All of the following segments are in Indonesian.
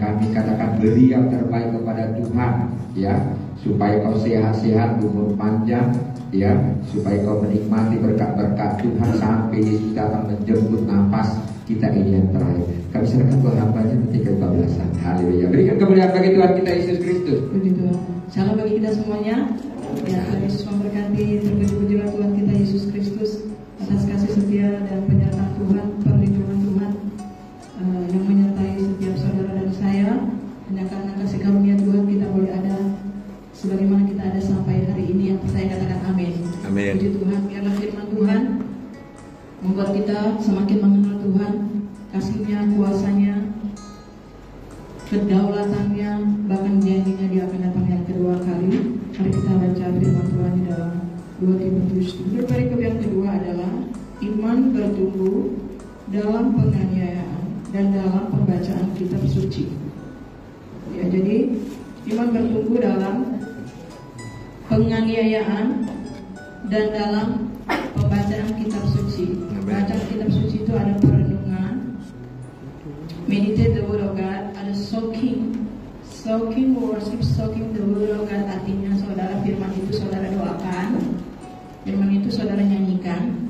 kami katakan beri yang terbaik kepada Tuhan, ya, supaya kau sehat-sehat, umur panjang, ya, supaya kau menikmati berkat-berkat Tuhan sampai Yesus datang menjemput nafas kita ini yang terakhir. Kami serahkan buat hambanya nanti ke-12-an. Haleluya. Berikan kemuliaan bagi Tuhan kita Yesus Kristus. Puji Tuhan. Salam bagi kita semuanya. Ya, Tuhan Yesus memberkati. Terpuji-pujilah Tuhan kita Yesus Kristus atas kasih setia dan penyertaan Tuhan, perlindungan Tuhan yang menyertai setiap saudara dan saya. Hanya karena kasih karunia Tuhan kita boleh ada sebagaimana kita ada sampai hari ini. Yang saya katakan amin. Amin. Puji Tuhan. Biarlah firman Tuhan membuat kita semakin mengenal Tuhan, kasih-Nya, kuasa-Nya, kedaulatannya, bahkan janjinya Dia akan datang yang kedua kali. Mari kita baca firman Tuhan di dalam 2 Timotius. Perikop yang kedua adalah iman bertumbuh dalam penganiayaan dan dalam pembacaan kitab suci. Ya, jadi iman bertumbuh dalam penganiayaan dan dalam pembacaan kitab suci. Baca kitab suci itu ada perenungan, meditate the word of God, ada soaking worship, soaking the word of God. Artinya saudara firman itu saudara doakan, firman itu saudara nyanyikan,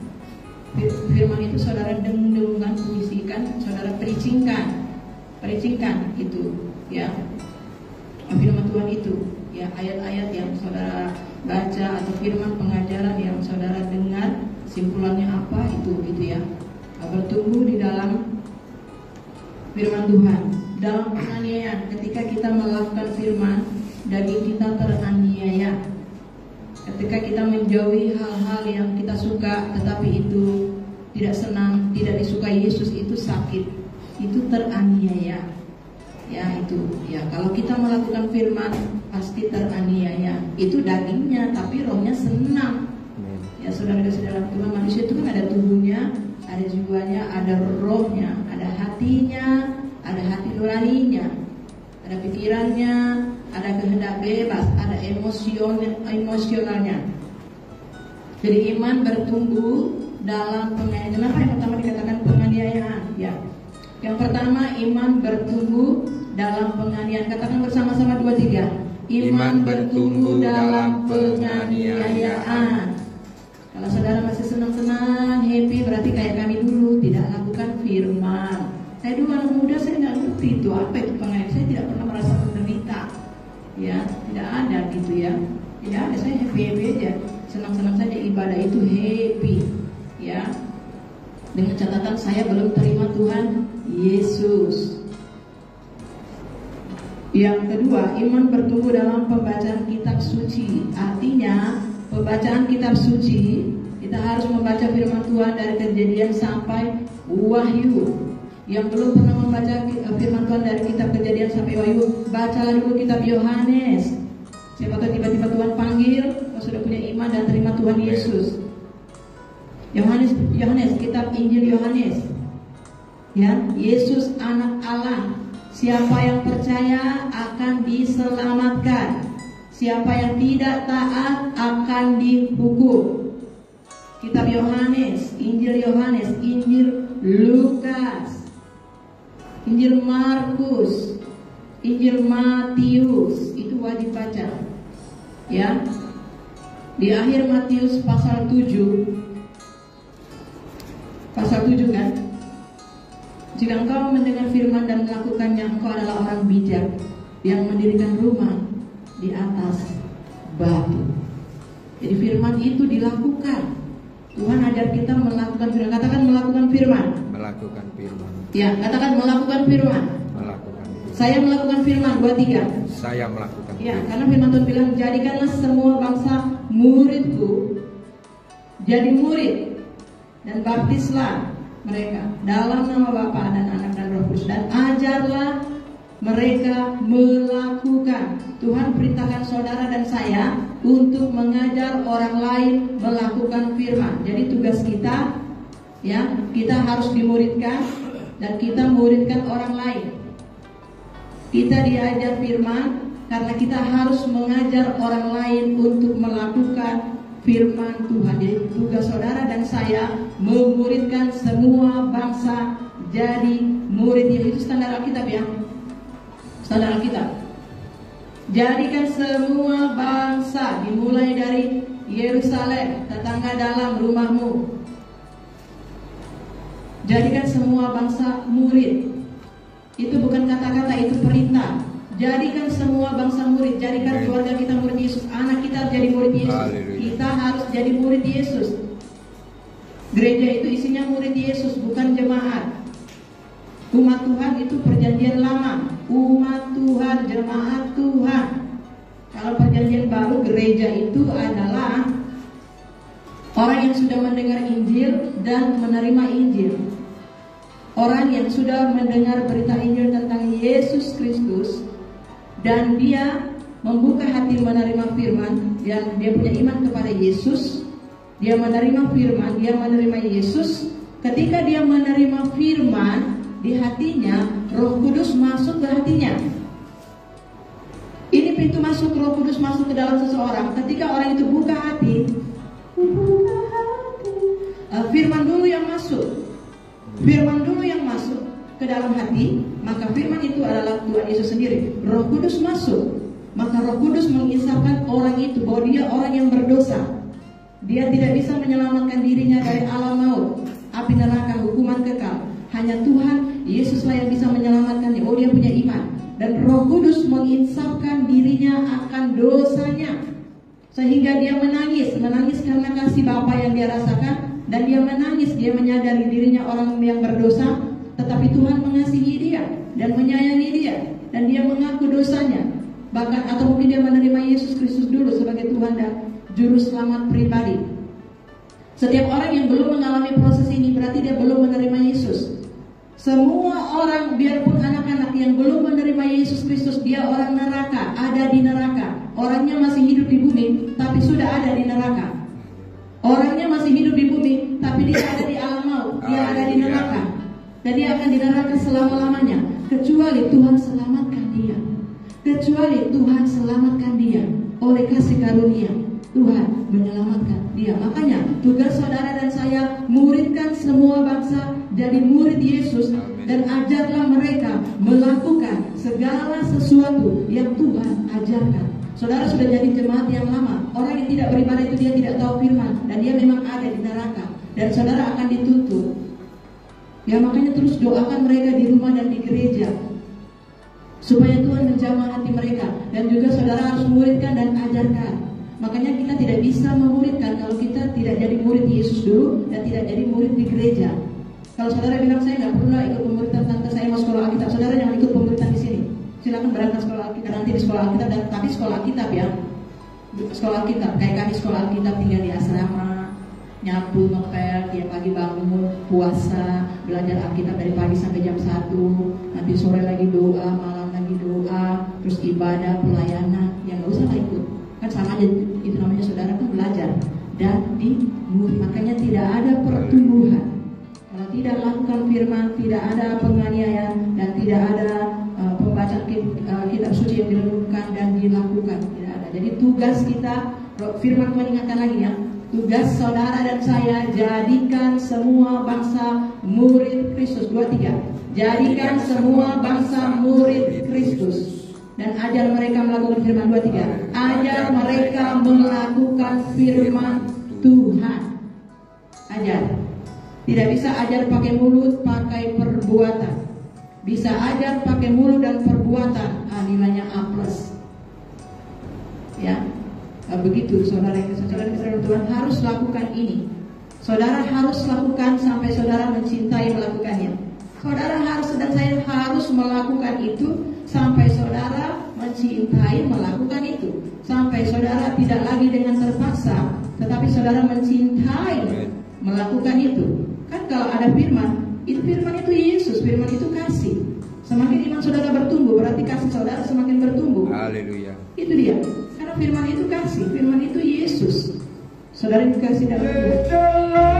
firman itu saudara dengungkan, puisikan, saudara preachingkan itu, ya, firman Tuhan itu, ya, ayat-ayat yang saudara baca atau firman pengajaran yang saudara dengar, simpulannya apa itu, gitu ya. Bertumbuh di dalam firman Tuhan. Dalam penganiayaan, ketika kita melakukan firman, daging kita teraniaya. Ketika kita menjauhi hal-hal yang kita suka, tetapi itu tidak senang, tidak disukai Yesus, itu sakit, itu teraniaya. Ya, itu ya, kalau kita melakukan firman pasti teraniaya. Itu dagingnya, tapi rohnya senang. Ya, saudara-saudara Tuhan, manusia itu kan ada tubuhnya, ada jiwanya, ada rohnya, ada hatinya, ada hati nuraninya, ada pikirannya, ada kehendak bebas, ada emosionalnya. Jadi iman bertumbuh dalam penganiayaan. Kenapa yang pertama dikatakan penganiayaan? Ya, yang pertama iman bertumbuh dalam penganiayaan. Katakan bersama-sama 2, 3. Iman bertumbuh dalam penganiayaan. Kalau saudara masih senang-senang, happy, berarti kayak kami dulu tidak lakukan firman. Saya dulu anak muda, saya nggak ngerti itu apa itu penganiayaan. Saya tidak pernah merasa menderita, ya, tidak ada gitu ya. Tidak ada, saya happy aja, senang-senang saja, ibadah itu happy, ya. Dengan catatan saya belum terima Tuhan Yesus. Yang kedua, iman bertumbuh dalam pembacaan kitab suci. Artinya pembacaan kitab suci, kita harus membaca firman Tuhan dari Kejadian sampai Wahyu. Yang belum pernah membaca firman Tuhan dari kitab Kejadian sampai Wahyu, bacalah dulu kitab Yohanes. Siapa tahu tiba-tiba Tuhan panggil, kau sudah punya iman dan terima Tuhan Yesus. Yohanes, kitab Injil Yohanes. Ya, Yesus anak Allah. Siapa yang percaya akan diselamatkan. Siapa yang tidak taat akan dihukum. Kitab Yohanes, Injil Yohanes, Injil Lukas, Injil Markus, Injil Matius, itu wajib baca. Ya. Di akhir Matius pasal 7. Pasal 7 kan? Jika engkau mendengar firman dan melakukannya, engkau adalah orang bijak yang mendirikan rumah di atas batu. Jadi firman itu dilakukan. Tuhan ajar kita melakukan firman. Katakan melakukan firman. Melakukan firman. Ya, katakan melakukan firman. Melakukan firman. Saya melakukan firman. 2, 3. Saya melakukan firman. Ya, karena firman Tuhan bilang, jadikanlah semua bangsa muridku. Jadi murid dan baptislah mereka dalam nama Bapa dan Anak dan Roh Kudus, dan ajarlah mereka melakukan. Tuhan perintahkan saudara dan saya untuk mengajar orang lain melakukan firman. Jadi tugas kita, ya, kita harus dimuridkan dan kita muridkan orang lain. Kita diajar firman karena kita harus mengajar orang lain untuk melakukan firman Tuhan. Jadi tugas saudara dan saya memuridkan semua bangsa jadi murid. Itu standar Alkitab, ya. Saudara kita, jadikan semua bangsa, dimulai dari Yerusalem, tetangga dalam rumahmu. Jadikan semua bangsa murid. Itu bukan kata-kata, itu perintah. Jadikan semua bangsa murid. Jadikan keluarga kita murid Yesus. Anak kita jadi murid Yesus. Kita harus jadi murid Yesus. Gereja itu isinya murid Yesus, bukan jemaat. Umat Tuhan itu perjanjian lama. Umat Tuhan, jemaat Tuhan. Kalau perjanjian baru, gereja itu adalah orang yang sudah mendengar Injil dan menerima Injil. Orang yang sudah mendengar berita Injil tentang Yesus Kristus dan dia membuka hati menerima firman, dan dia punya iman kepada Yesus, dia menerima firman, dia menerima Yesus. Ketika dia menerima firman di hatinya, Roh Kudus masuk ke hatinya. Ini pintu masuk Roh Kudus masuk ke dalam seseorang. Ketika orang itu buka hati, firman dulu yang masuk. Firman dulu yang masuk ke dalam hati, maka firman itu adalah Tuhan Yesus sendiri. Roh Kudus masuk, maka Roh Kudus mengisahkan orang itu bahwa dia orang yang berdosa. Dia tidak bisa menyelamatkan dirinya dari alam maut, api neraka, hukuman kekal. Hanya Tuhan Yesuslah yang bisa menyelamatkannya. Oh, dia punya iman. Dan Roh Kudus menginsafkan dirinya akan dosanya, sehingga dia menangis karena kasih Bapa yang dia rasakan. Dan dia menangis, dia menyadari dirinya orang yang berdosa, tetapi Tuhan mengasihi dia dan menyayangi dia, dan dia mengaku dosanya. Bahkan atau mungkin dia menerima Yesus Kristus dulu sebagai Tuhan dan Juru Selamat pribadi. Setiap orang yang belum mengalami proses ini berarti dia belum menerima Yesus. Semua orang, biarpun anak-anak yang belum menerima Yesus Kristus, dia orang neraka, ada di neraka. Orangnya masih hidup di bumi, tapi sudah ada di neraka. Orangnya masih hidup di bumi, tapi dia ada di alam maut, dia ada di neraka. Dan dia akan di neraka selama-lamanya, kecuali Tuhan selamatkan dia. Kecuali Tuhan selamatkan dia oleh kasih karunia. Tuhan menyelamatkan dia. Makanya tugas saudara dan saya, muridkan semua bangsa jadi murid Yesus. Dan ajarlah mereka melakukan segala sesuatu yang Tuhan ajarkan. Saudara sudah jadi jemaat yang lama. Orang yang tidak beribadah itu dia tidak tahu firman, dan dia memang ada di neraka. Dan saudara akan dituntut. Ya, makanya terus doakan mereka di rumah dan di gereja, supaya Tuhan menjamah hati mereka. Dan juga saudara harus muridkan dan ajarkan. Makanya kita tidak bisa memuridkan kalau kita tidak jadi murid Yesus dulu dan tidak jadi murid di gereja. Kalau saudara bilang saya nggak perlu ikut pemuridan, tante saya mau sekolah Alkitab, saudara jangan ikut pemuridan di sini. Silakan berangkat sekolah Alkitab, nanti di sekolah Alkitab, dan tapi sekolah Alkitab ya, sekolah Alkitab. Kayak kami sekolah Alkitab tinggal di asrama, nyapu, ngepel, tiap pagi bangun, puasa, belajar Alkitab dari pagi sampai jam 1, nanti sore lagi doa, malam lagi doa, terus ibadah, pelayanan. Yang nggak usah lah ikut, kan sama aja, itu namanya saudara kan belajar dan dimurid. Makanya tidak ada pertumbuhan kalau tidak lakukan firman, tidak ada penganiayaan, dan tidak ada pembacaan kitab suci yang direnungkan dan dilakukan, tidak ada. Jadi tugas kita, firman Tuhan ingatkan lagi ya, tugas saudara dan saya, jadikan semua bangsa murid Kristus. 2-3, jadikan semua bangsa murid Kristus dan ajar mereka melakukan firman. 2-3, ajar mereka melakukan firman Tuhan. Ajar. Tidak bisa ajar pakai mulut, pakai perbuatan. Bisa ajar pakai mulut dan perbuatan, nilainya A+. Ya, begitu saudara yang kesadaran Tuhan harus lakukan ini. Saudara harus lakukan sampai saudara mencintai melakukannya. Saudara harus dan saya harus melakukan itu sampai saudara mencintai melakukan itu. Sampai saudara tidak lagi dengan terpaksa, tetapi saudara mencintai melakukan itu. Kan kalau ada firman itu Yesus, firman itu kasih. Semakin iman saudara bertumbuh, berarti kasih saudara semakin bertumbuh. Haleluya. Itu dia. Karena firman itu kasih, firman itu Yesus. Saudara dikasih dalam Tuhan.